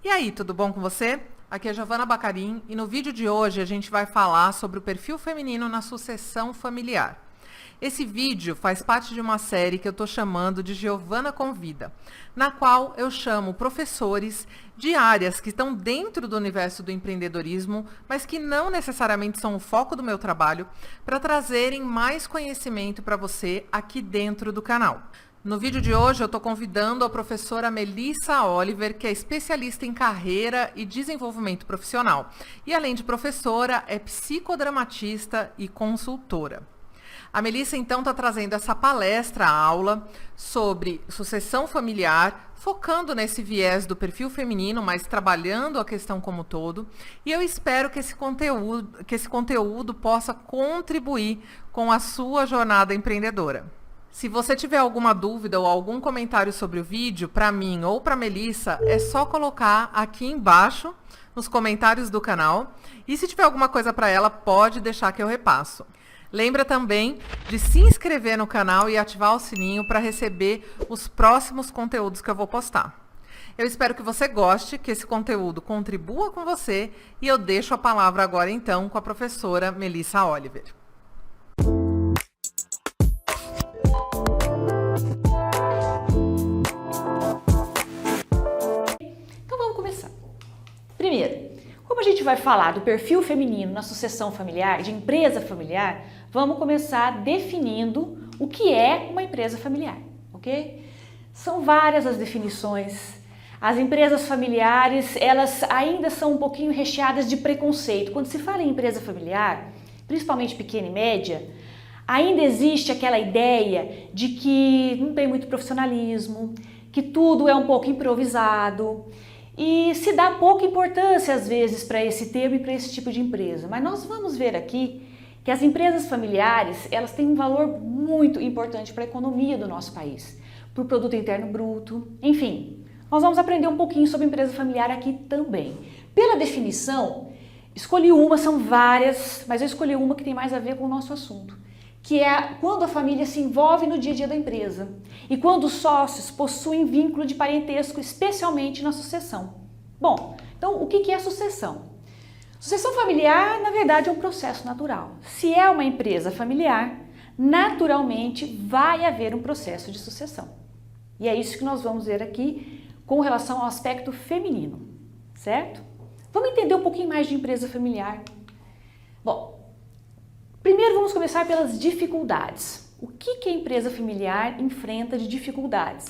E aí, tudo bom com você? Aqui é Giovana Bacarin e no vídeo de hoje a gente vai falar sobre o perfil feminino na sucessão familiar. Esse vídeo faz parte de uma série que eu estou chamando de Giovana Convida, na qual eu chamo professores de áreas que estão dentro do universo do empreendedorismo, mas que não necessariamente são o foco do meu trabalho, para trazerem mais conhecimento para você aqui dentro do canal. No vídeo de hoje eu estou convidando a professora Melissa Oliver, que é especialista em carreira e desenvolvimento profissional. E além de professora, é psicodramatista e consultora. A Melissa, então, está trazendo essa palestra, aula, sobre sucessão familiar, focando nesse viés do perfil feminino, mas trabalhando a questão como um todo. E eu espero que esse conteúdo possa contribuir com a sua jornada empreendedora. Se você tiver alguma dúvida ou algum comentário sobre o vídeo, para mim ou para a Melissa, é só colocar aqui embaixo nos comentários do canal. E se tiver alguma coisa para ela, pode deixar que eu repasso. Lembra também de se inscrever no canal e ativar o sininho para receber os próximos conteúdos que eu vou postar. Eu espero que você goste, que esse conteúdo contribua com você e eu deixo a palavra agora então com a professora Melissa Oliver. Então vamos começar. Primeiro, como a gente vai falar do perfil feminino na sucessão familiar, de empresa familiar, vamos começar definindo o que é uma empresa familiar, ok? São várias as definições. As empresas familiares, elas ainda são um pouquinho recheadas de preconceito. Quando se fala em empresa familiar, principalmente pequena e média, ainda existe aquela ideia de que não tem muito profissionalismo, que tudo é um pouco improvisado e se dá pouca importância às vezes para esse termo e para esse tipo de empresa. Mas nós vamos ver aqui que as empresas familiares, elas têm um valor muito importante para a economia do nosso país, para o produto interno bruto, enfim. Nós vamos aprender um pouquinho sobre empresa familiar aqui também. Pela definição, escolhi uma, são várias, mas eu escolhi uma que tem mais a ver com o nosso assunto, que é quando a família se envolve no dia a dia da empresa e quando os sócios possuem vínculo de parentesco, especialmente na sucessão. Bom, então o que é a sucessão? Sucessão familiar, na verdade, é um processo natural. Se é uma empresa familiar, naturalmente vai haver um processo de sucessão. E é isso que nós vamos ver aqui com relação ao aspecto feminino, certo? Vamos entender um pouquinho mais de empresa familiar. Bom, primeiro vamos começar pelas dificuldades. O que a empresa familiar enfrenta de dificuldades?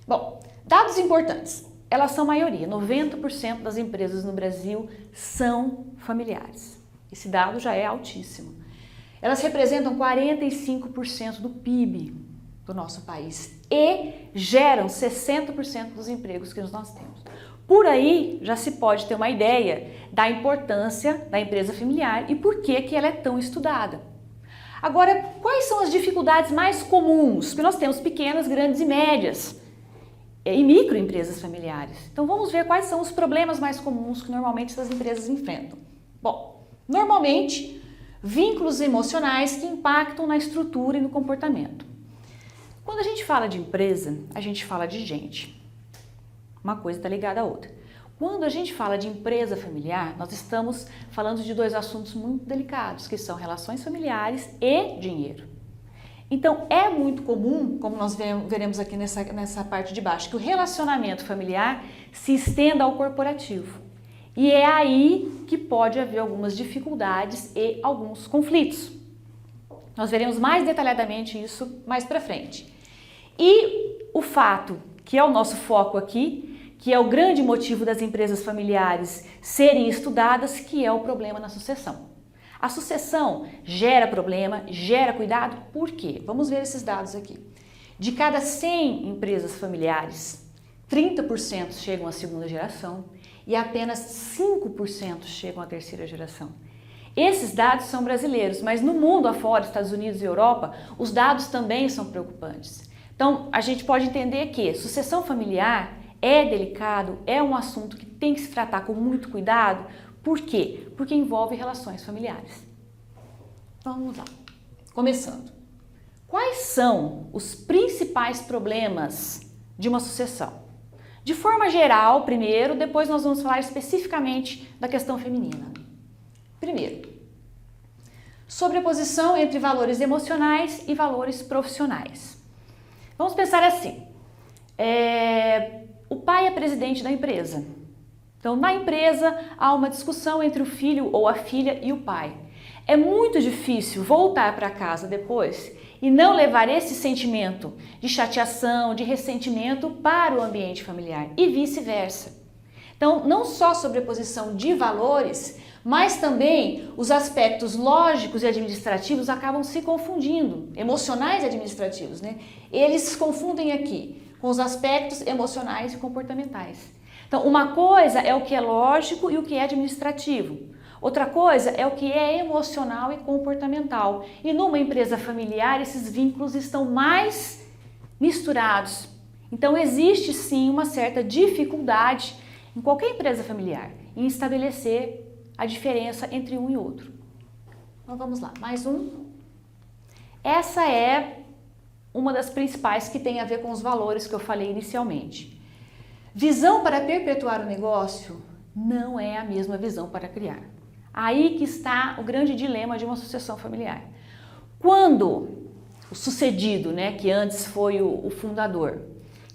Bom, dados importantes. Elas são maioria, 90% das empresas no Brasil são familiares. Esse dado já é altíssimo. Elas representam 45% do PIB do nosso país e geram 60% dos empregos que nós temos. Por aí já se pode ter uma ideia da importância da empresa familiar e por que ela é tão estudada. Agora, quais são as dificuldades mais comuns? Porque nós temos pequenas, grandes e médias e microempresas familiares. Então vamos ver quais são os problemas mais comuns que normalmente essas empresas enfrentam. Bom, normalmente vínculos emocionais que impactam na estrutura e no comportamento. Quando a gente fala de empresa, a gente fala de gente. Uma coisa está ligada à outra. Quando a gente fala de empresa familiar, nós estamos falando de dois assuntos muito delicados, que são relações familiares e dinheiro. Então, é muito comum, como nós veremos aqui nessa parte de baixo, que o relacionamento familiar se estenda ao corporativo. E é aí que pode haver algumas dificuldades e alguns conflitos. Nós veremos mais detalhadamente isso mais para frente. E o fato, que é o nosso foco aqui, que é o grande motivo das empresas familiares serem estudadas, que é o problema na sucessão. A sucessão gera problema, gera cuidado, por quê? Vamos ver esses dados aqui. De cada 100 empresas familiares, 30% chegam à segunda geração e apenas 5% chegam à terceira geração. Esses dados são brasileiros, mas no mundo afora, Estados Unidos e Europa, os dados também são preocupantes. Então, a gente pode entender que sucessão familiar é delicado, é um assunto que tem que se tratar com muito cuidado. Por quê? Porque envolve relações familiares. Vamos lá. Começando. Quais são os principais problemas de uma sucessão? De forma geral, primeiro, depois nós vamos falar especificamente da questão feminina. Primeiro, sobreposição entre valores emocionais e valores profissionais. Vamos pensar assim, o pai é presidente da empresa. Então, na empresa, há uma discussão entre o filho ou a filha e o pai. É muito difícil voltar para casa depois e não levar esse sentimento de chateação, de ressentimento para o ambiente familiar e vice-versa. Então, não só sobreposição de valores, mas também os aspectos lógicos e administrativos acabam se confundindo, emocionais e administrativos, né? Eles se confundem aqui com os aspectos emocionais e comportamentais. Então, uma coisa é o que é lógico e o que é administrativo. Outra coisa é o que é emocional e comportamental. E numa empresa familiar, esses vínculos estão mais misturados. Então, existe sim uma certa dificuldade em qualquer empresa familiar em estabelecer a diferença entre um e outro. Então, vamos lá, mais um. Essa é uma das principais que tem a ver com os valores que eu falei inicialmente. Visão para perpetuar o negócio não é a mesma visão para criar. Aí que está o grande dilema de uma sucessão familiar. Quando o sucedido, né, que antes foi o fundador,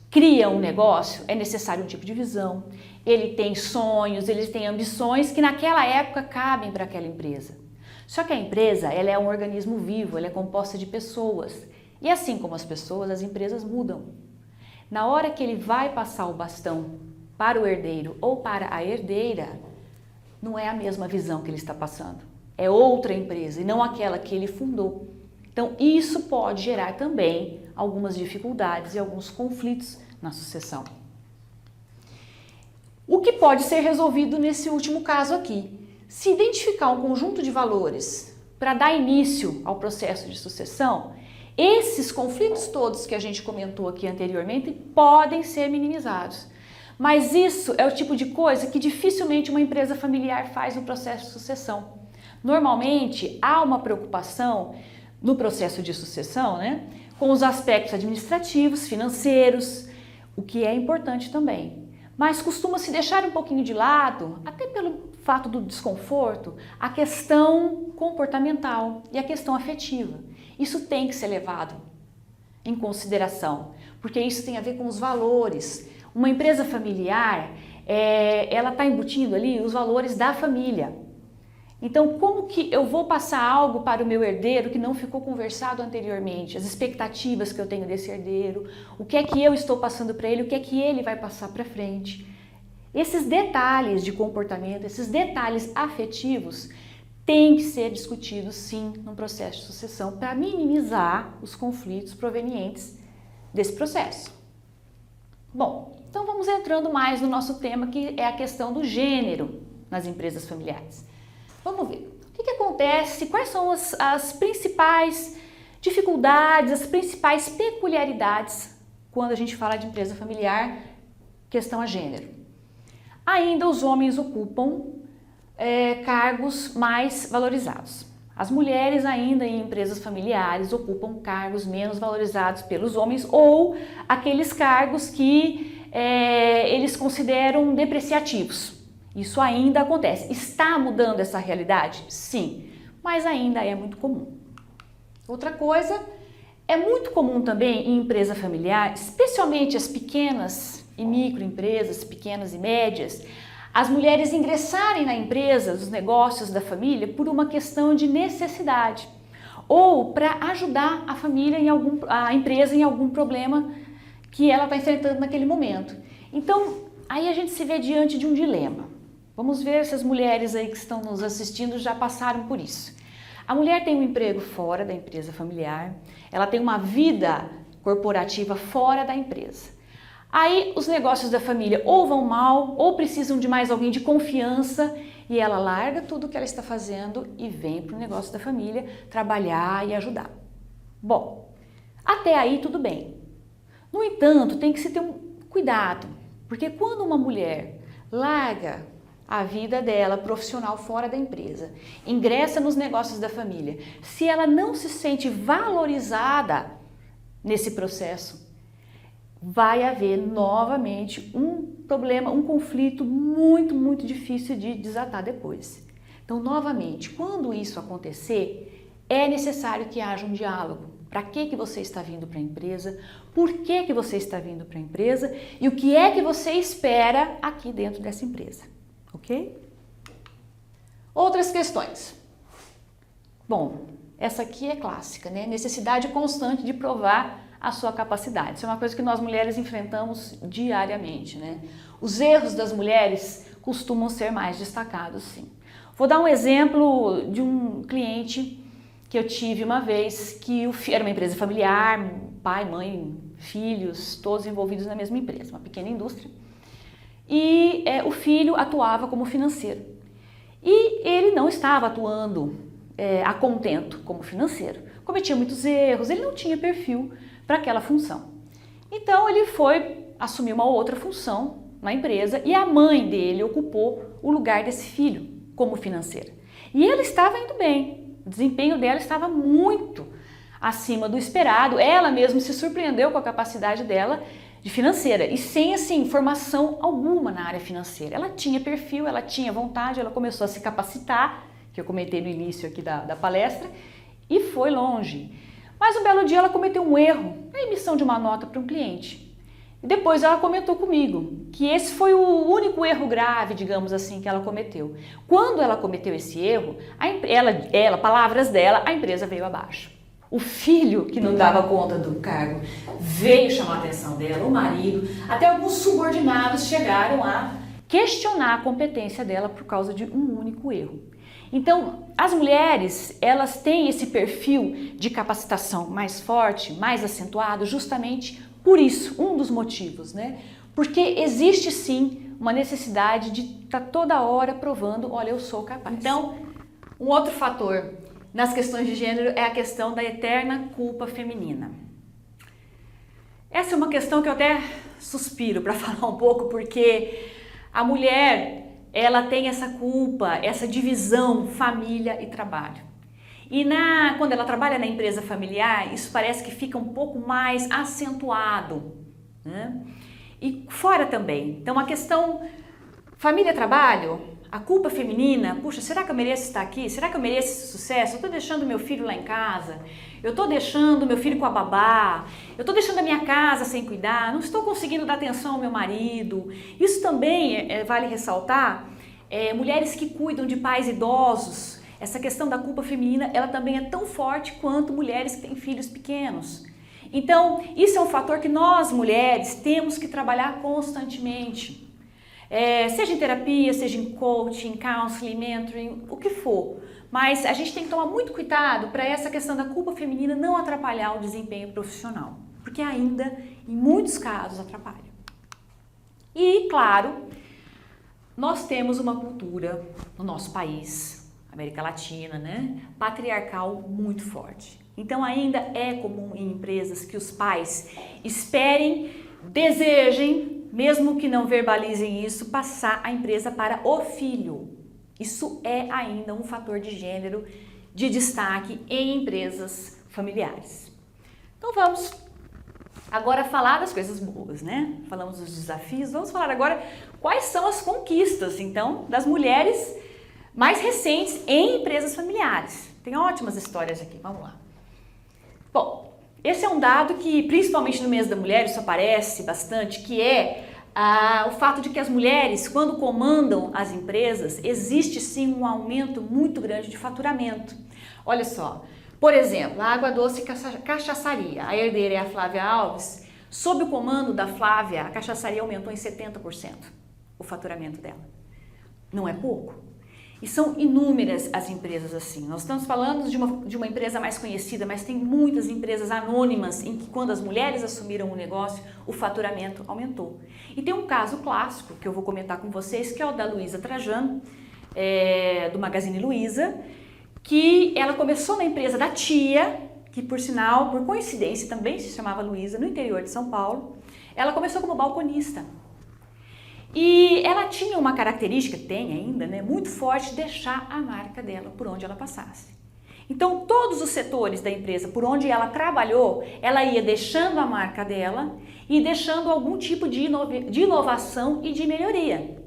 cria um negócio, é necessário um tipo de visão, ele tem sonhos, ele tem ambições que naquela época cabem para aquela empresa. Só que a empresa, ela é um organismo vivo, ela é composta de pessoas. E assim como as pessoas, as empresas mudam. Na hora que ele vai passar o bastão para o herdeiro ou para a herdeira, não é a mesma visão que ele está passando. É outra empresa e não aquela que ele fundou. Então, isso pode gerar também algumas dificuldades e alguns conflitos na sucessão. O que pode ser resolvido nesse último caso aqui? Se identificar um conjunto de valores para dar início ao processo de sucessão, esses conflitos todos que a gente comentou aqui anteriormente podem ser minimizados. Mas isso é o tipo de coisa que dificilmente uma empresa familiar faz no processo de sucessão. Normalmente, há uma preocupação no processo de sucessão, né, com os aspectos administrativos, financeiros, o que é importante também. Mas costuma-se deixar um pouquinho de lado, até pelo fato do desconforto, a questão comportamental e a questão afetiva. Isso tem que ser levado em consideração, porque isso tem a ver com os valores. Uma empresa familiar, ela está embutindo ali os valores da família. Então, como que eu vou passar algo para o meu herdeiro que não ficou conversado anteriormente? As expectativas que eu tenho desse herdeiro, o que é que eu estou passando para ele, o que é que ele vai passar para frente. Esses detalhes de comportamento, esses detalhes afetivos, têm que ser discutidos sim no processo de sucessão para minimizar os conflitos provenientes desse processo. Bom, então vamos entrando mais no nosso tema, que é a questão do gênero nas empresas familiares. Vamos ver o que acontece, quais são as principais dificuldades, as principais peculiaridades quando a gente fala de empresa familiar, questão a gênero. Ainda os homens ocupam cargos mais valorizados. As mulheres ainda em empresas familiares ocupam cargos menos valorizados pelos homens ou aqueles cargos que eles consideram depreciativos. Isso ainda acontece. Está mudando essa realidade? Sim, mas ainda é muito comum. Outra coisa, é muito comum também em empresa familiar, especialmente as pequenas e microempresas, pequenas e médias, as mulheres ingressarem na empresa, nos negócios da família, por uma questão de necessidade ou para ajudar a família, a empresa em algum problema que ela está enfrentando naquele momento. Então, aí a gente se vê diante de um dilema. Vamos ver se as mulheres aí que estão nos assistindo já passaram por isso. A mulher tem um emprego fora da empresa familiar, ela tem uma vida corporativa fora da empresa. Aí os negócios da família ou vão mal, ou precisam de mais alguém de confiança, e ela larga tudo o que ela está fazendo e vem para o negócio da família trabalhar e ajudar. Bom, até aí tudo bem. No entanto, tem que se ter um cuidado, porque quando uma mulher larga a vida dela profissional fora da empresa, ingressa nos negócios da família, se ela não se sente valorizada nesse processo, vai haver novamente um problema, um conflito muito difícil de desatar depois. Então, novamente, quando isso acontecer, é necessário que haja um diálogo. Para que você está vindo para a empresa? Por que você está vindo para a empresa? E o que é que você espera aqui dentro dessa empresa? Ok? Outras questões. Bom, essa aqui é clássica, né? Necessidade constante de provar a sua capacidade. Isso é uma coisa que nós mulheres enfrentamos diariamente, né? Os erros das mulheres costumam ser mais destacados, sim. Vou dar um exemplo de um cliente que eu tive uma vez, que era uma empresa familiar, pai, mãe, filhos, todos envolvidos na mesma empresa, uma pequena indústria. E o filho atuava como financeiro. E ele não estava atuando a contento como financeiro. Cometia muitos erros, ele não tinha perfil para aquela função. Então ele foi assumir uma outra função na empresa e a mãe dele ocupou o lugar desse filho como financeira. E ele estava indo bem, o desempenho dela estava muito acima do esperado, ela mesma se surpreendeu com a capacidade dela de financeira e sem assim formação alguma na área financeira. Ela tinha perfil, ela tinha vontade, ela começou a se capacitar, que eu comentei no início aqui da palestra, e foi longe. Mas um belo dia ela cometeu um erro na emissão de uma nota para um cliente. E depois ela comentou comigo que esse foi o único erro grave, digamos assim, que ela cometeu. Quando ela cometeu esse erro, palavras dela, a empresa veio abaixo. O filho, que não dava conta do cargo, veio chamar a atenção dela, o marido, até alguns subordinados chegaram a questionar a competência dela por causa de um único erro. Então, as mulheres, elas têm esse perfil de capacitação mais forte, mais acentuado, justamente por isso, um dos motivos, né? Porque existe sim uma necessidade de estar toda hora provando, olha, eu sou capaz. Então, um outro fator nas questões de gênero é a questão da eterna culpa feminina. Essa é uma questão que eu até suspiro para falar um pouco, porque a mulher, ela tem essa culpa, essa divisão família e trabalho. E quando ela trabalha na empresa familiar, isso parece que fica um pouco mais acentuado, né? E fora também. Então a questão família-trabalho, a culpa feminina, puxa, será que eu mereço estar aqui? Será que eu mereço esse sucesso? Eu estou deixando meu filho lá em casa, eu estou deixando meu filho com a babá, eu estou deixando a minha casa sem cuidar, não estou conseguindo dar atenção ao meu marido. Isso também vale ressaltar, mulheres que cuidam de pais idosos. Essa questão da culpa feminina, ela também é tão forte quanto mulheres que têm filhos pequenos. Então, isso é um fator que nós, mulheres, temos que trabalhar constantemente. Seja em terapia, seja em coaching, counseling, mentoring, o que for. Mas a gente tem que tomar muito cuidado para essa questão da culpa feminina não atrapalhar o desempenho profissional. Porque ainda, em muitos casos, atrapalha. E, claro, nós temos uma cultura no nosso país, América Latina, né, patriarcal muito forte. Então ainda é comum em empresas que os pais esperem, desejem, mesmo que não verbalizem isso, passar a empresa para o filho. Isso é ainda um fator de gênero de destaque em empresas familiares. Então vamos agora falar das coisas boas, né? Falamos dos desafios, vamos falar agora quais são as conquistas, então, das mulheres mais recentes em empresas familiares. Tem ótimas histórias aqui, vamos lá. Bom, esse é um dado que, principalmente no mês da mulher, isso aparece bastante, que é o fato de que as mulheres, quando comandam as empresas, existe sim um aumento muito grande de faturamento. Olha só, por exemplo, a Água Doce Cachaçaria, a herdeira é a Flávia Alves, sob o comando da Flávia, a cachaçaria aumentou em 70% o faturamento dela. Não é pouco? E são inúmeras as empresas assim. Nós estamos falando de uma empresa mais conhecida, mas tem muitas empresas anônimas em que quando as mulheres assumiram o negócio, o faturamento aumentou. E tem um caso clássico que eu vou comentar com vocês, que é o da Luísa Trajano, do Magazine Luiza, que ela começou na empresa da tia, que por sinal, por coincidência, também se chamava Luísa, no interior de São Paulo. Ela começou como balconista. E ela tinha uma característica, tem ainda, né, muito forte, de deixar a marca dela por onde ela passasse. Então, todos os setores da empresa por onde ela trabalhou, ela ia deixando a marca dela e deixando algum tipo de inovação e de melhoria.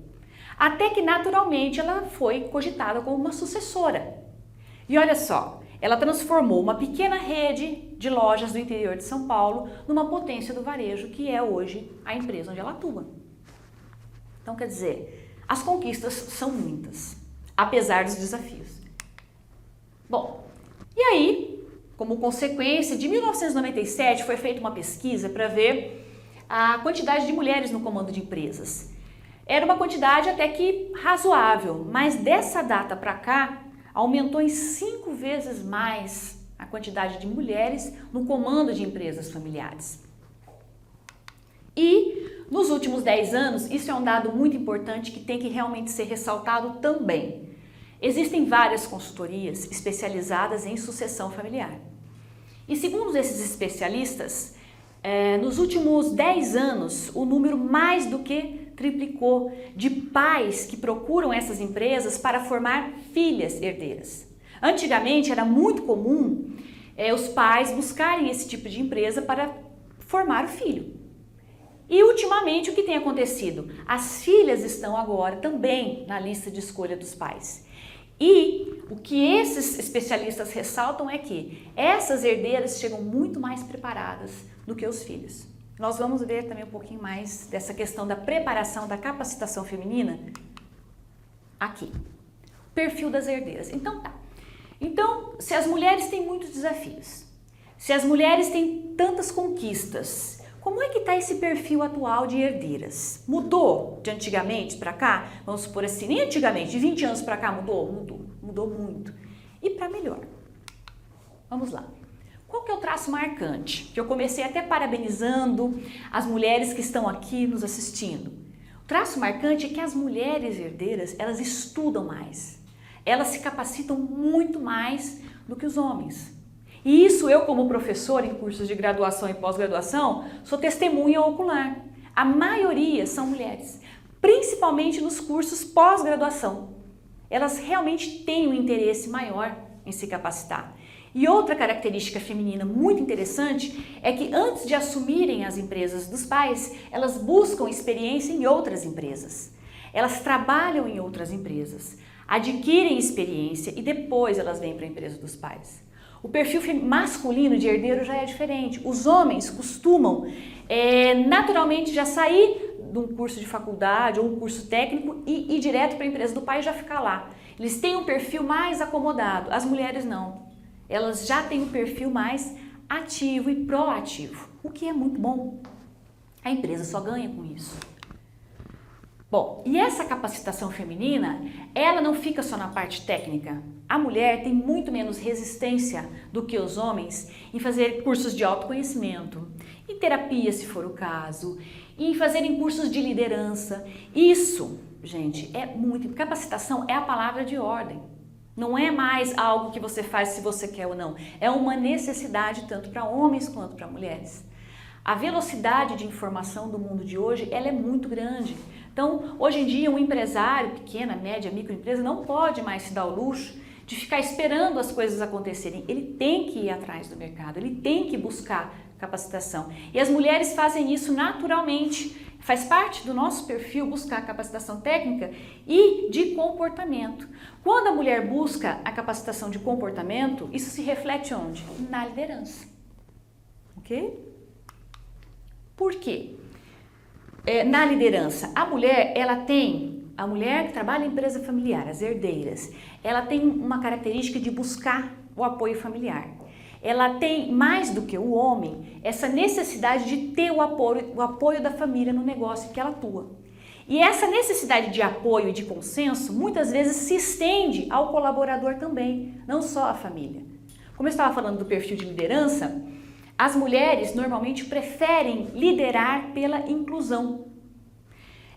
Até que, naturalmente, ela foi cogitada como uma sucessora. E olha só, ela transformou uma pequena rede de lojas do interior de São Paulo numa potência do varejo, que é hoje a empresa onde ela atua. Então, quer dizer, as conquistas são muitas, apesar dos desafios. Bom, e aí, como consequência, de 1997 foi feita uma pesquisa para ver a quantidade de mulheres no comando de empresas. Era uma quantidade até que razoável, mas dessa data para cá, aumentou em 5 vezes mais a quantidade de mulheres no comando de empresas familiares. E nos últimos 10 anos, isso é um dado muito importante que tem que realmente ser ressaltado também. Existem várias consultorias especializadas em sucessão familiar. E segundo esses especialistas, nos últimos 10 anos, o número mais do que triplicou de pais que procuram essas empresas para formar filhas herdeiras. Antigamente era muito comum os pais buscarem esse tipo de empresa para formar o filho. E ultimamente o que tem acontecido? As filhas estão agora também na lista de escolha dos pais. E o que esses especialistas ressaltam é que essas herdeiras chegam muito mais preparadas do que os filhos. Nós vamos ver também um pouquinho mais dessa questão da preparação, da capacitação feminina aqui. Perfil das herdeiras. Então tá. Então, se as mulheres têm muitos desafios, se as mulheres têm tantas conquistas, como é que está esse perfil atual de herdeiras? Mudou de antigamente para cá? Vamos supor assim, nem antigamente, de 20 anos para cá mudou? Mudou muito. E para melhor. Vamos lá. Qual que é o traço marcante? Que eu comecei até parabenizando as mulheres que estão aqui nos assistindo. O traço marcante é que as mulheres herdeiras, elas estudam mais. Elas se capacitam muito mais do que os homens. E isso eu, como professora em cursos de graduação e pós-graduação, sou testemunha ocular. A maioria são mulheres, principalmente nos cursos pós-graduação. Elas realmente têm um interesse maior em se capacitar. E outra característica feminina muito interessante é que antes de assumirem as empresas dos pais, elas buscam experiência em outras empresas. Elas trabalham em outras empresas, adquirem experiência e depois elas vêm para a empresa dos pais. O perfil masculino de herdeiro já é diferente. Os homens costumam naturalmente já sair de um curso de faculdade ou um curso técnico e ir direto para a empresa do pai e já ficar lá. Eles têm um perfil mais acomodado, as mulheres não. Elas já têm um perfil mais ativo e proativo, o que é muito bom. A empresa só ganha com isso. Bom, e essa capacitação feminina, ela não fica só na parte técnica. A mulher tem muito menos resistência do que os homens em fazer cursos de autoconhecimento, em terapia, se for o caso, em fazerem cursos de liderança. Isso, gente, é muito... Capacitação é a palavra de ordem. Não é mais algo que você faz se você quer ou não. É uma necessidade tanto para homens quanto para mulheres. A velocidade de informação do mundo de hoje, ela é muito grande. Então, hoje em dia, um empresário, pequena, média, microempresa, não pode mais se dar o luxo de ficar esperando as coisas acontecerem. Ele tem que ir atrás do mercado, ele tem que buscar capacitação. E as mulheres fazem isso naturalmente. Faz parte do nosso perfil buscar capacitação técnica e de comportamento. Quando a mulher busca a capacitação de comportamento, isso se reflete onde? Na liderança. Ok? Por quê? Na liderança, a mulher que trabalha em empresa familiar, as herdeiras, ela tem uma característica de buscar o apoio familiar. Ela tem, mais do que o homem, essa necessidade de ter o apoio da família no negócio que ela atua. E essa necessidade de apoio e de consenso, muitas vezes se estende ao colaborador também, não só à família. Como eu estava falando do perfil de liderança, as mulheres normalmente preferem liderar pela inclusão.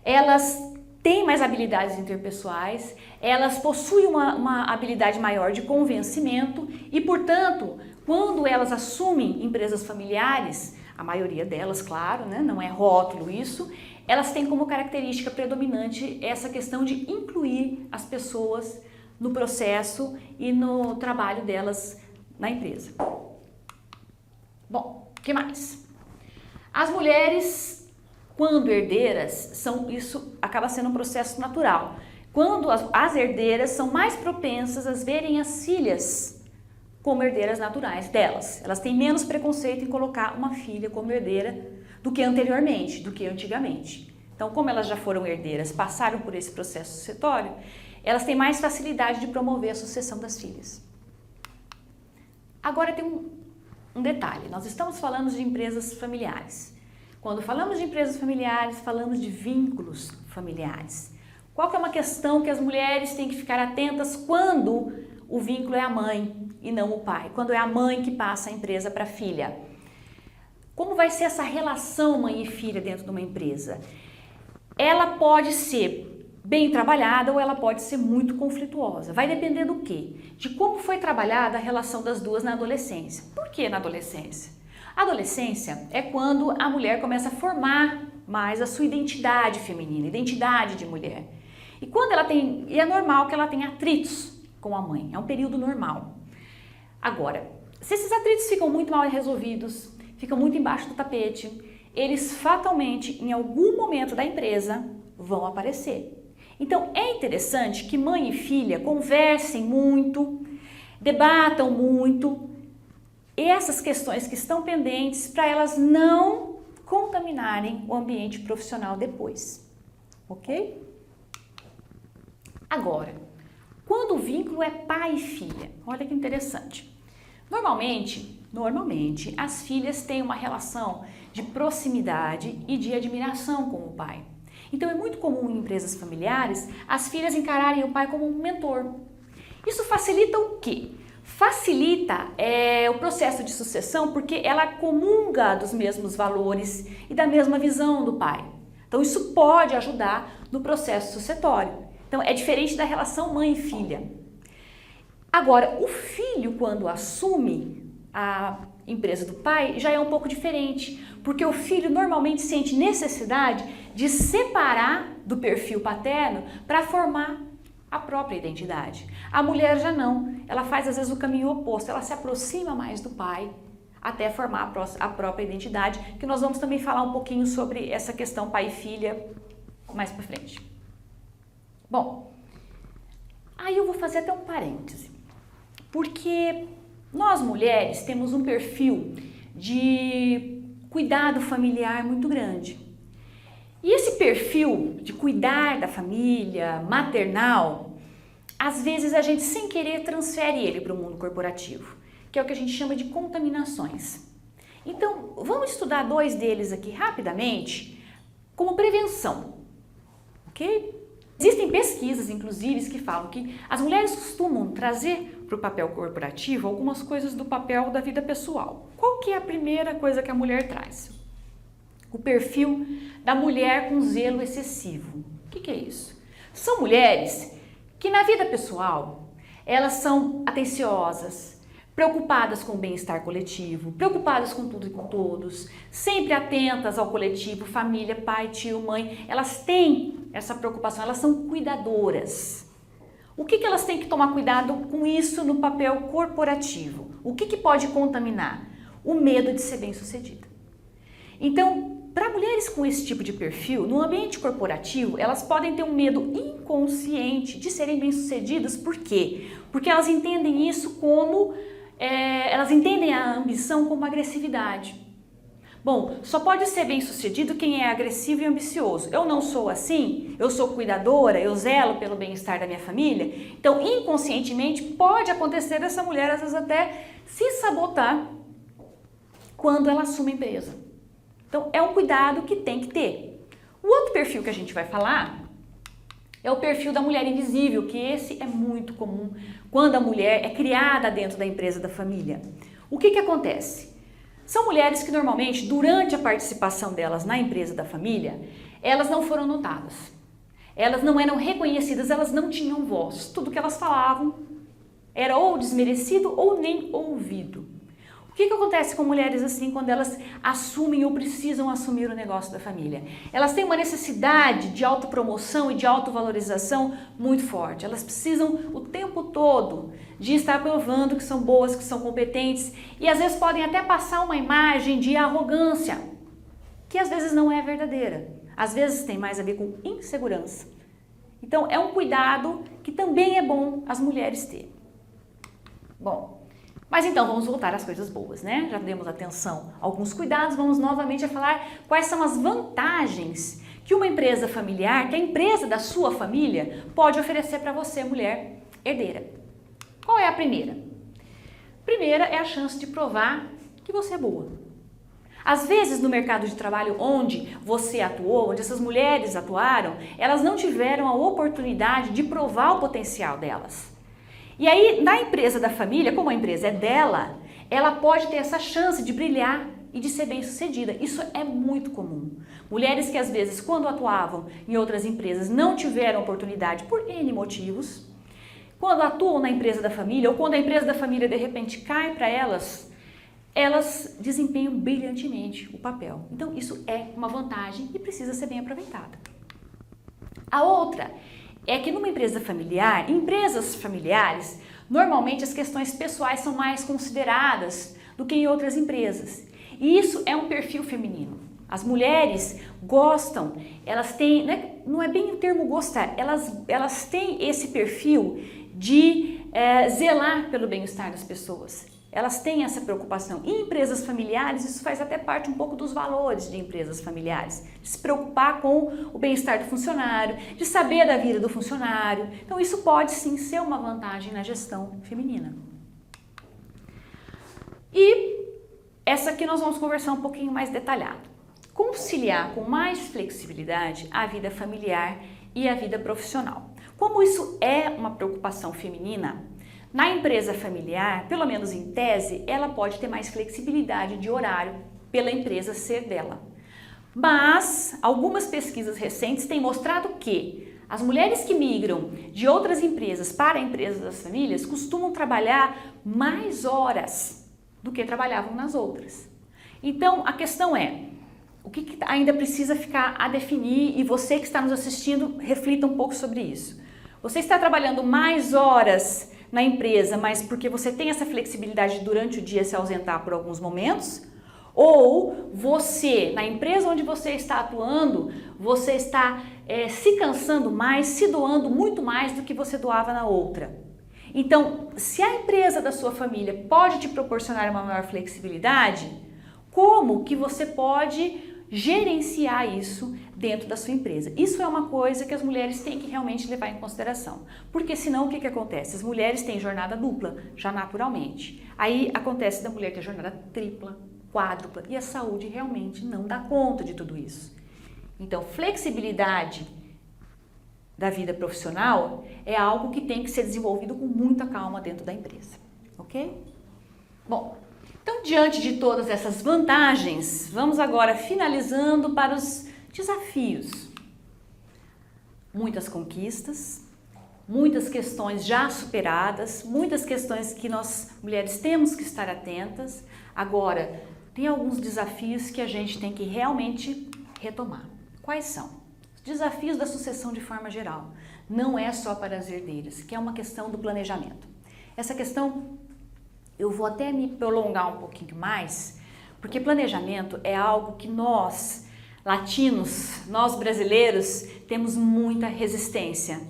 Elas têm mais habilidades interpessoais, elas possuem uma habilidade maior de convencimento e, portanto, quando elas assumem empresas familiares, a maioria delas, claro, né, não é rótulo isso, elas têm como característica predominante essa questão de incluir as pessoas no processo e no trabalho delas na empresa. Bom, o que mais? As mulheres, quando herdeiras, isso acaba sendo um processo natural. Quando as herdeiras são mais propensas a verem as filhas como herdeiras naturais delas. Elas têm menos preconceito em colocar uma filha como herdeira do que anteriormente, do que antigamente. Então, como elas já foram herdeiras, passaram por esse processo sucessório, elas têm mais facilidade de promover a sucessão das filhas. Agora tem um detalhe, nós estamos falando de empresas familiares. Quando falamos de empresas familiares, falamos de vínculos familiares. Qual que é uma questão que as mulheres têm que ficar atentas quando o vínculo é a mãe e não o pai? Quando é a mãe que passa a empresa para a filha? Como vai ser essa relação mãe e filha dentro de uma empresa? Ela pode ser bem trabalhada ou ela pode ser muito conflituosa. Vai depender do quê? De como foi trabalhada a relação das duas na adolescência. Por que na adolescência? A adolescência é quando a mulher começa a formar mais a sua identidade feminina, identidade de mulher. E é normal que ela tenha atritos com a mãe, é um período normal. Agora, se esses atritos ficam muito mal resolvidos, ficam muito embaixo do tapete, eles fatalmente, em algum momento da empresa, vão aparecer. Então, é interessante que mãe e filha conversem muito, debatam muito essas questões que estão pendentes para elas não contaminarem o ambiente profissional depois, ok? Agora, quando o vínculo é pai e filha, olha que interessante. Normalmente, as filhas têm uma relação de proximidade e de admiração com o pai. Então, é muito comum em empresas familiares as filhas encararem o pai como um mentor. Isso facilita o quê? Facilita o processo de sucessão porque ela comunga dos mesmos valores e da mesma visão do pai. Então, isso pode ajudar no processo sucessório. Então, é diferente da relação mãe e filha. Agora, o filho, quando assume a empresa do pai, já é um pouco diferente, porque o filho normalmente sente necessidade de separar do perfil paterno para formar a própria identidade. A mulher já não, ela faz às vezes o caminho oposto, ela se aproxima mais do pai até formar a própria identidade, que nós vamos também falar um pouquinho sobre essa questão pai e filha mais para frente. Bom, aí eu vou fazer até um parêntese, porque nós mulheres temos um perfil de cuidado familiar muito grande. E esse perfil de cuidar da família, maternal, às vezes a gente sem querer transfere ele para o mundo corporativo, que é o que a gente chama de contaminações. Então, vamos estudar 2 deles aqui rapidamente como prevenção, ok? Existem pesquisas, inclusive, que falam que as mulheres costumam trazer para o papel corporativo algumas coisas do papel da vida pessoal. Qual que é a primeira coisa que a mulher traz? O perfil da mulher com zelo excessivo. O que é isso? São mulheres que na vida pessoal, elas são atenciosas, preocupadas com o bem-estar coletivo, preocupadas com tudo e com todos, sempre atentas ao coletivo, família, pai, tio, mãe. Elas têm essa preocupação, elas são cuidadoras. O que elas têm que tomar cuidado com isso no papel corporativo? O que pode contaminar? O medo de ser bem-sucedida. Então, para mulheres com esse tipo de perfil, no ambiente corporativo, elas podem ter um medo inconsciente de serem bem-sucedidas. Por quê? Porque elas entendem isso como... elas entendem a ambição como agressividade. Bom, só pode ser bem-sucedido quem é agressivo e ambicioso. Eu não sou assim, eu sou cuidadora, eu zelo pelo bem-estar da minha família. Então, inconscientemente, pode acontecer dessa mulher, às vezes, até se sabotar quando ela assume a empresa. Então, é um cuidado que tem que ter. O outro perfil que a gente vai falar é o perfil da mulher invisível, que esse é muito comum quando a mulher é criada dentro da empresa da família. O que acontece? São mulheres que normalmente, durante a participação delas na empresa da família, elas não foram notadas. Elas não eram reconhecidas, elas não tinham voz. Tudo que elas falavam era ou desmerecido ou nem ouvido. O O que acontece com mulheres assim quando elas assumem ou precisam assumir o negócio da família? Elas têm uma necessidade de autopromoção e de autovalorização muito forte. Elas precisam o tempo todo de estar provando que são boas, que são competentes e às vezes podem até passar uma imagem de arrogância, que às vezes não é verdadeira. Às vezes tem mais a ver com insegurança. Então é um cuidado que também é bom as mulheres terem. Bom, mas então vamos voltar às coisas boas, né? Já demos atenção a alguns cuidados, vamos novamente a falar quais são as vantagens que uma empresa familiar, que a empresa da sua família pode oferecer para você, mulher herdeira. Qual é a primeira? A primeira é a chance de provar que você é boa. Às vezes no mercado de trabalho onde você atuou, onde essas mulheres atuaram, elas não tiveram a oportunidade de provar o potencial delas. E aí, na empresa da família, como a empresa é dela, ela pode ter essa chance de brilhar e de ser bem-sucedida. Isso é muito comum. Mulheres que às vezes, quando atuavam em outras empresas, não tiveram oportunidade por N motivos, quando atuam na empresa da família, ou quando a empresa da família de repente cai para elas, elas desempenham brilhantemente o papel. Então, isso é uma vantagem e precisa ser bem aproveitada. A outra é que numa empresa familiar, empresas familiares, normalmente as questões pessoais são mais consideradas do que em outras empresas. E isso é um perfil feminino. As mulheres gostam, elas têm, não é bem o termo gostar, elas têm esse perfil de zelar pelo bem-estar das pessoas. Elas têm essa preocupação. Em empresas familiares, isso faz até parte um pouco dos valores de empresas familiares. De se preocupar com o bem-estar do funcionário, de saber da vida do funcionário. Então, isso pode sim ser uma vantagem na gestão feminina. E essa aqui nós vamos conversar um pouquinho mais detalhado. Conciliar com mais flexibilidade a vida familiar e a vida profissional. Como isso é uma preocupação feminina, na empresa familiar, pelo menos em tese, ela pode ter mais flexibilidade de horário pela empresa ser dela. Mas algumas pesquisas recentes têm mostrado que as mulheres que migram de outras empresas para a empresa das famílias costumam trabalhar mais horas do que trabalhavam nas outras. Então, a questão é, o que ainda precisa ficar a definir e você que está nos assistindo, reflita um pouco sobre isso. Você está trabalhando mais horas na empresa, mas porque você tem essa flexibilidade durante o dia se ausentar por alguns momentos? Ou você, na empresa onde você está atuando, você está se cansando mais, se doando muito mais do que você doava na outra? Então, se a empresa da sua família pode te proporcionar uma maior flexibilidade, como que você pode gerenciar isso dentro da sua empresa? Isso é uma coisa que as mulheres têm que realmente levar em consideração, porque senão o que acontece? As mulheres têm jornada dupla, já naturalmente. Aí acontece da mulher ter jornada tripla, quádrupla, e a saúde realmente não dá conta de tudo isso. Então, flexibilidade da vida profissional é algo que tem que ser desenvolvido com muita calma dentro da empresa, ok? Bom, então, diante de todas essas vantagens, vamos agora finalizando para os desafios. Muitas conquistas, muitas questões já superadas, muitas questões que nós mulheres temos que estar atentas. Agora, tem alguns desafios que a gente tem que realmente retomar. Quais são? Os desafios da sucessão de forma geral. Não é só para as herdeiras, que é uma questão do planejamento. Essa questão eu vou até me prolongar um pouquinho mais, porque planejamento é algo que nós, latinos, nós brasileiros, temos muita resistência.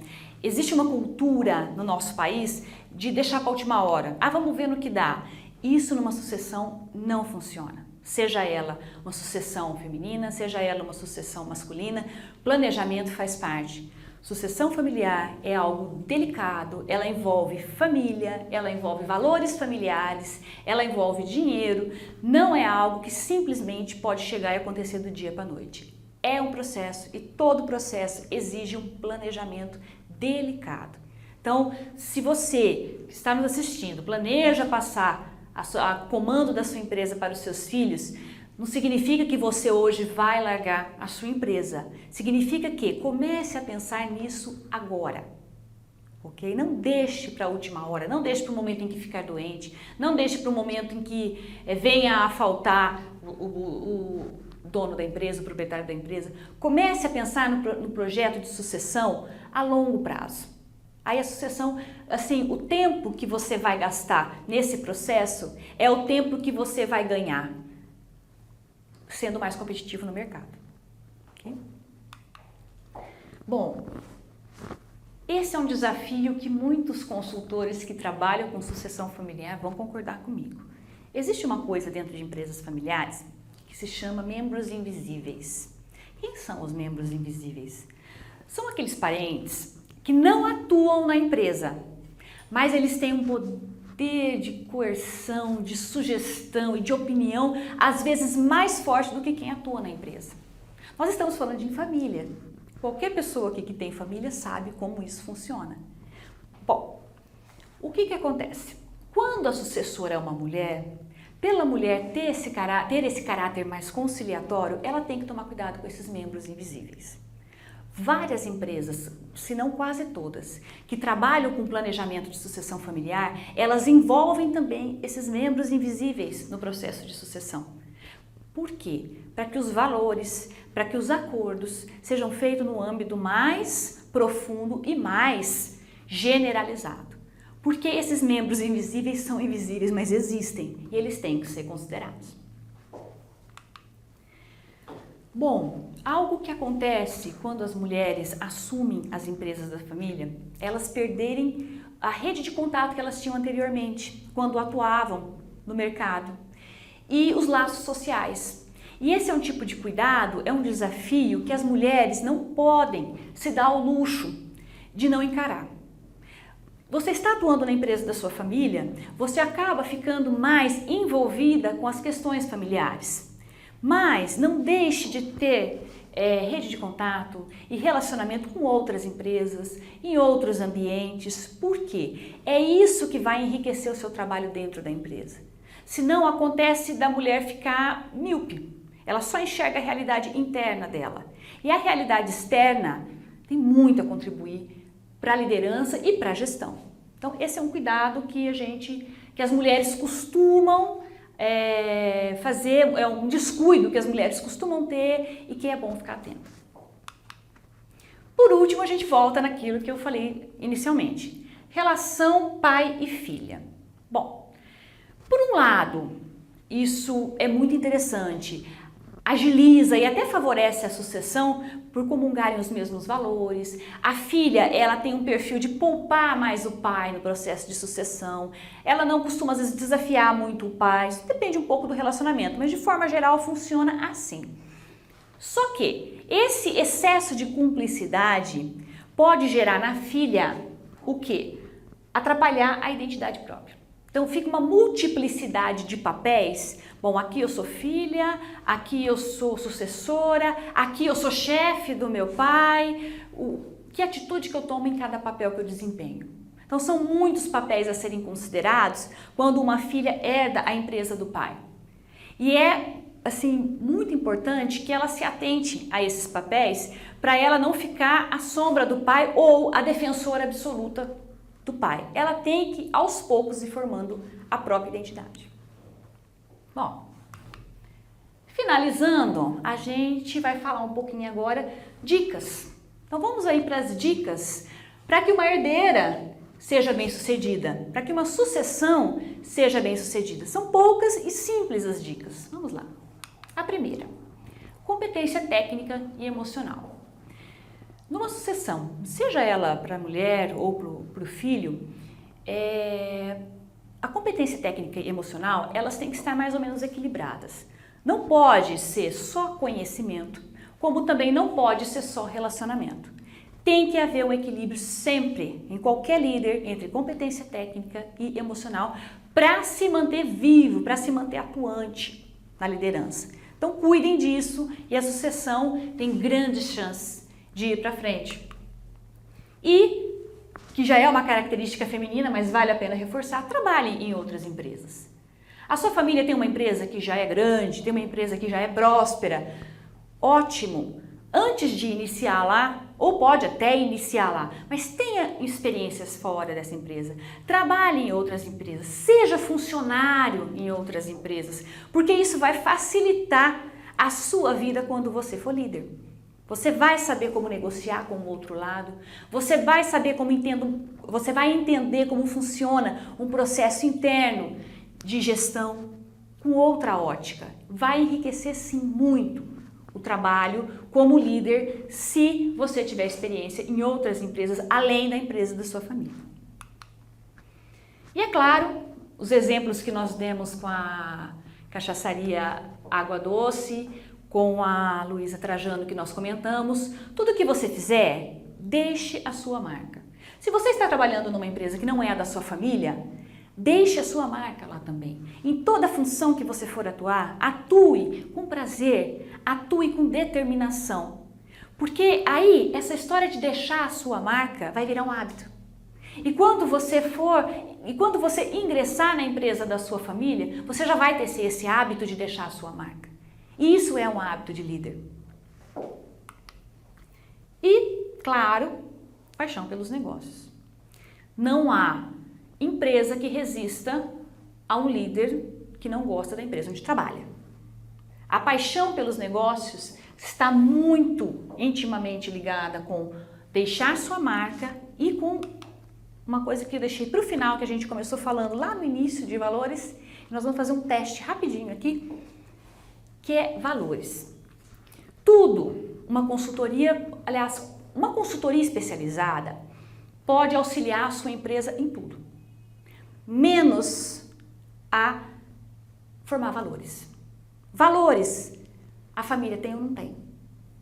Existe uma cultura no nosso país de deixar para a última hora. Vamos ver no que dá. Isso numa sucessão não funciona. Seja ela uma sucessão feminina, seja ela uma sucessão masculina, planejamento faz parte. Sucessão familiar é algo delicado, ela envolve família, ela envolve valores familiares, ela envolve dinheiro, não é algo que simplesmente pode chegar e acontecer do dia para a noite. É um processo e todo processo exige um planejamento delicado. Então, se você que está nos assistindo planeja passar a comando da sua empresa para os seus filhos, não significa que você hoje vai largar a sua empresa. Significa que comece a pensar nisso agora. ok? Não deixe para a última hora, não deixe para o momento em que ficar doente, não deixe para o momento em que venha a faltar o dono da empresa, o proprietário da empresa. Comece a pensar no projeto de sucessão a longo prazo. Aí a sucessão, assim, o tempo que você vai gastar nesse processo é o tempo que você vai ganhar sendo mais competitivo no mercado. Okay? Bom, esse é um desafio que muitos consultores que trabalham com sucessão familiar vão concordar comigo. Existe uma coisa dentro de empresas familiares que se chama membros invisíveis. Quem são os membros invisíveis? São aqueles parentes que não atuam na empresa, mas eles têm um poder de coerção, de sugestão e de opinião, às vezes mais forte do que quem atua na empresa. Nós estamos falando de família. Qualquer pessoa aqui que tem família sabe como isso funciona. Bom, o que acontece? Quando a sucessora é uma mulher, pela mulher ter esse caráter mais conciliatório, ela tem que tomar cuidado com esses membros invisíveis. Várias empresas, se não quase todas, que trabalham com planejamento de sucessão familiar, elas envolvem também esses membros invisíveis no processo de sucessão. Por quê? Para que os valores, para que os acordos sejam feitos no âmbito mais profundo e mais generalizado. Porque esses membros invisíveis são invisíveis, mas existem e eles têm que ser considerados. Bom, algo que acontece quando as mulheres assumem as empresas da família, elas perderem a rede de contato que elas tinham anteriormente, quando atuavam no mercado, e os laços sociais. E esse é um tipo de cuidado, é um desafio que as mulheres não podem se dar ao luxo de não encarar. Você está atuando na empresa da sua família, você acaba ficando mais envolvida com as questões familiares. Mas não deixe de ter rede de contato e relacionamento com outras empresas, em outros ambientes. Por quê? É isso que vai enriquecer o seu trabalho dentro da empresa. Senão acontece da mulher ficar míope. Ela só enxerga a realidade interna dela. E a realidade externa tem muito a contribuir para a liderança e para a gestão. Então esse é um cuidado que as mulheres costumam fazer, é um descuido que as mulheres costumam ter e que é bom ficar atento. Por último, a gente volta naquilo que eu falei inicialmente. Relação pai e filha. Bom, por um lado, isso é muito interessante. Agiliza e até favorece a sucessão por comungarem os mesmos valores. A filha, ela tem um perfil de poupar mais o pai no processo de sucessão. Ela não costuma, às vezes, desafiar muito o pai. Isso depende um pouco do relacionamento, mas de forma geral funciona assim. Só que esse excesso de cumplicidade pode gerar na filha o quê? Atrapalhar a identidade própria. Então fica uma multiplicidade de papéis. Bom, aqui eu sou filha, aqui eu sou sucessora, aqui eu sou chefe do meu pai. Que atitude que eu tomo em cada papel que eu desempenho? Então são muitos papéis a serem considerados quando uma filha herda a empresa do pai. E é, assim, muito importante que ela se atente a esses papéis para ela não ficar à sombra do pai ou a defensora absoluta do pai. Ela tem que, aos poucos, ir formando a própria identidade. Bom, finalizando, a gente vai falar um pouquinho agora dicas. Então vamos aí para as dicas para que uma herdeira seja bem-sucedida, para que uma sucessão seja bem-sucedida. São poucas e simples as dicas. Vamos lá. A primeira, competência técnica e emocional. Numa sucessão, seja ela para a mulher ou para o filho, a competência técnica e emocional, elas têm que estar mais ou menos equilibradas. Não pode ser só conhecimento, como também não pode ser só relacionamento. Tem que haver um equilíbrio sempre, em qualquer líder, entre competência técnica e emocional, para se manter vivo, para se manter atuante na liderança. Então cuidem disso e a sucessão tem grandes chances de ir para frente. E, que já é uma característica feminina, mas vale a pena reforçar, trabalhe em outras empresas. A sua família tem uma empresa que já é grande, tem uma empresa que já é próspera. Ótimo! Antes de iniciar lá, ou pode até iniciar lá, mas tenha experiências fora dessa empresa. Trabalhe em outras empresas, seja funcionário em outras empresas, porque isso vai facilitar a sua vida quando você for líder. Você vai saber como negociar com o outro lado, você vai entender como funciona um processo interno de gestão com outra ótica. Vai enriquecer sim muito o trabalho como líder se você tiver experiência em outras empresas além da empresa da sua família. E é claro, os exemplos que nós demos com a cachaçaria Água Doce, com a Luísa Trajano que nós comentamos, tudo que você fizer, deixe a sua marca. Se você está trabalhando numa empresa que não é a da sua família, deixe a sua marca lá também. Em toda função que você for atuar, atue com prazer, atue com determinação. Porque aí, essa história de deixar a sua marca vai virar um hábito. E quando você ingressar na empresa da sua família, você já vai ter esse hábito de deixar a sua marca. E isso é um hábito de líder. E, claro, paixão pelos negócios. Não há empresa que resista a um líder que não gosta da empresa onde trabalha. A paixão pelos negócios está muito intimamente ligada com deixar sua marca e com uma coisa que eu deixei para o final, que a gente começou falando lá no início de valores. Nós vamos fazer um teste rapidinho aqui, que é valores. Tudo, uma consultoria especializada pode auxiliar a sua empresa em tudo, menos a formar valores. Valores, a família tem ou não tem,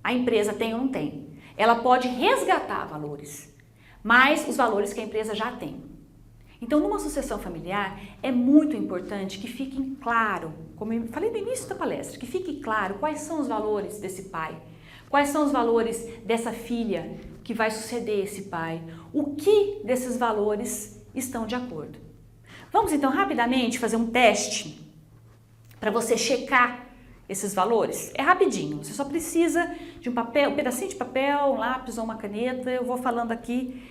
a empresa tem ou não tem. Ela pode resgatar valores, mas os valores que a empresa já tem. Então, numa sucessão familiar, é muito importante que fiquem claro, como eu falei no início da palestra, que fique claro quais são os valores desse pai, quais são os valores dessa filha que vai suceder esse pai, o que desses valores estão de acordo. Vamos então rapidamente fazer um teste para você checar esses valores. É rapidinho, você só precisa de um pedacinho de papel, um lápis ou uma caneta. Eu vou falando aqui,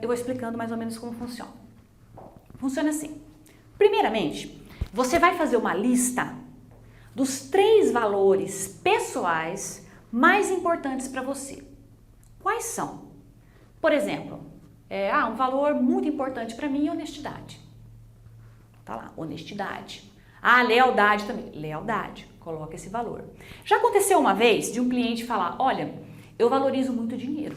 eu vou explicando mais ou menos como funciona. Funciona assim. Primeiramente, você vai fazer uma lista dos 3 valores pessoais mais importantes para você. Quais são? Por exemplo, um valor muito importante para mim é honestidade. Tá lá, honestidade. Lealdade também. Lealdade, coloca esse valor. Já aconteceu uma vez de um cliente falar, olha, eu valorizo muito dinheiro.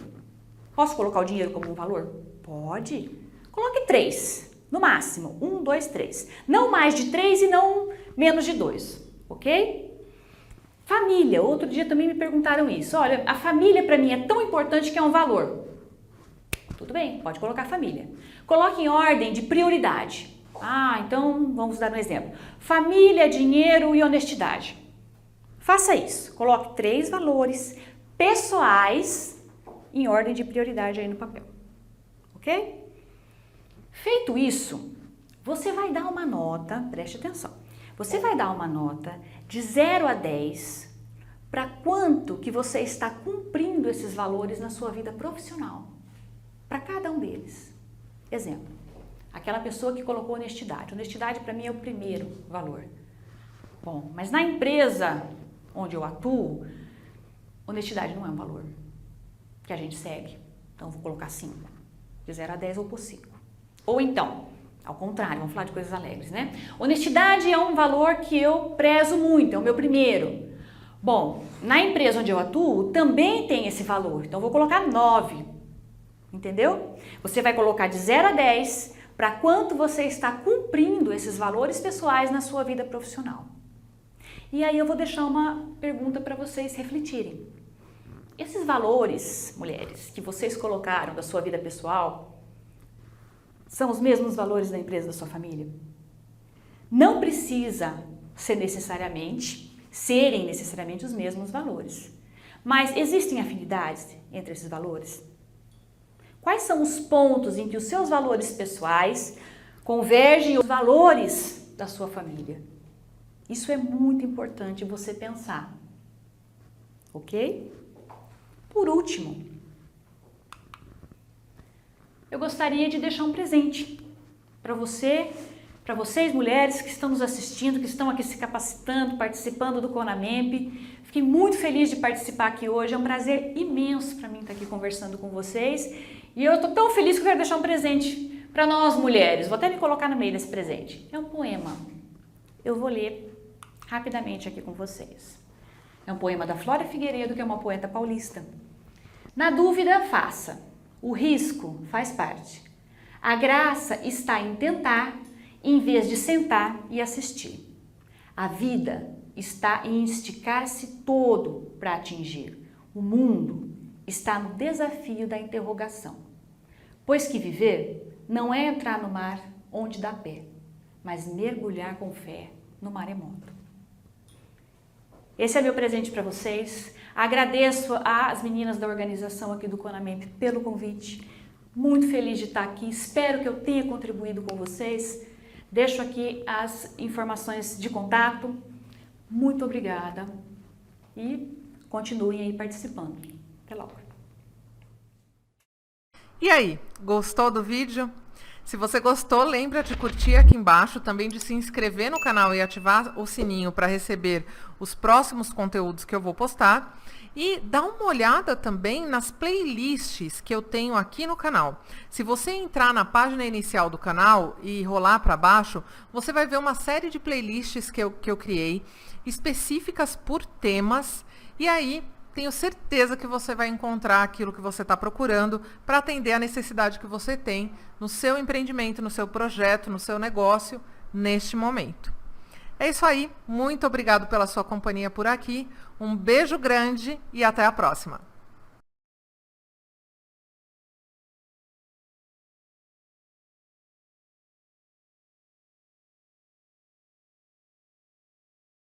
Posso colocar o dinheiro como um valor? Pode. Coloque 3, no máximo. 1, 2, 3. Não mais de 3 e não menos de 2, ok? Família. Outro dia também me perguntaram isso. Olha, a família para mim é tão importante que é um valor. Tudo bem, pode colocar família. Coloque em ordem de prioridade. Então vamos dar um exemplo. Família, dinheiro e honestidade. Faça isso. Coloque 3 valores pessoais em ordem de prioridade aí no papel. Ok? Feito isso, você vai dar uma nota, preste atenção. Você vai dar uma nota de 0 a 10 para quanto que você está cumprindo esses valores na sua vida profissional. Para cada um deles. Exemplo, aquela pessoa que colocou honestidade. Honestidade para mim é o primeiro valor. Bom, mas na empresa onde eu atuo, honestidade não é um valor que a gente segue. Então eu vou colocar 5. De 0 a 10 eu vou pôr 5. Ou então, ao contrário, vamos falar de coisas alegres, né? Honestidade é um valor que eu prezo muito, é o meu primeiro. Bom, na empresa onde eu atuo também tem esse valor, então eu vou colocar 9. Entendeu? Você vai colocar de 0 a 10 para quanto você está cumprindo esses valores pessoais na sua vida profissional. E aí eu vou deixar uma pergunta para vocês refletirem. Esses valores, mulheres, que vocês colocaram da sua vida pessoal, são os mesmos valores da empresa da sua família? Não precisa serem necessariamente os mesmos valores. Mas existem afinidades entre esses valores? Quais são os pontos em que os seus valores pessoais convergem os valores da sua família? Isso é muito importante você pensar. Ok? Por último, eu gostaria de deixar um presente para vocês mulheres que estão nos assistindo, que estão aqui se capacitando, participando do CONAMEMP. Fiquei muito feliz de participar aqui hoje, é um prazer imenso para mim estar aqui conversando com vocês. E eu estou tão feliz que eu quero deixar um presente para nós mulheres. Vou até me colocar no meio desse presente. É um poema. Eu vou ler rapidamente aqui com vocês. É um poema da Flora Figueiredo, que é uma poeta paulista. Na dúvida, faça. O risco faz parte. A graça está em tentar, em vez de sentar e assistir. A vida está em esticar-se todo para atingir. O mundo está no desafio da interrogação. Pois que viver não é entrar no mar onde dá pé, mas mergulhar com fé no maremoto. Esse é meu presente para vocês. Agradeço às meninas da organização aqui do CONAMEMP pelo convite. Muito feliz de estar aqui. Espero que eu tenha contribuído com vocês. Deixo aqui as informações de contato. Muito obrigada e continuem aí participando. Até logo. E aí, gostou do vídeo? Se você gostou, lembra de curtir aqui embaixo, também de se inscrever no canal e ativar o sininho para receber os próximos conteúdos que eu vou postar. E dá uma olhada também nas playlists que eu tenho aqui no canal. Se você entrar na página inicial do canal e rolar para baixo, você vai ver uma série de playlists que eu criei, específicas por temas, e aí tenho certeza que você vai encontrar aquilo que você está procurando para atender a necessidade que você tem no seu empreendimento, no seu projeto, no seu negócio, neste momento. É isso aí, muito obrigado pela sua companhia por aqui, um beijo grande e até a próxima!